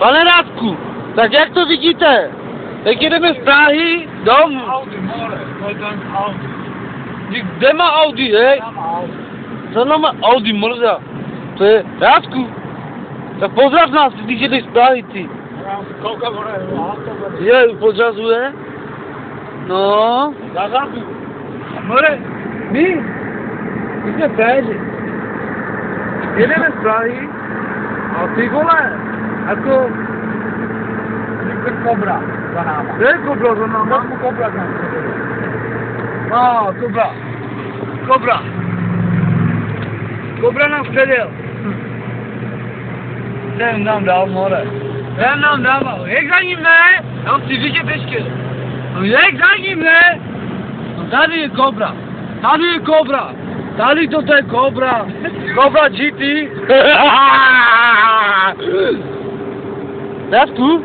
Pane Rádku, tak jak to vidíte? Tak jedeme z Prahy domů. Audi, more, to je ten Audi. Kde má Audi, hej? Tam Audi. Co nám má Audi, mrza? To je Rádku. Tak pozdrav nás, ty jdeš z Prahy, ty. Já koukám, more, auto. Je, podřazuje? No. Zařazu. More, my jsme péři. Jedeme z Prahy a ty vole, jako někde kobra za náma. To je kobra za náma? Mám kobra za náma. No, kobra. Kobra. Kobra nám předjel. Ten nám dal, more. Ten nám dával. Jak za ním ne? Tam si víš, pešky. No jak za ním ne? No tady je kobra. Tady je kobra. Tady toto je kobra. Kobra GT. Rádku?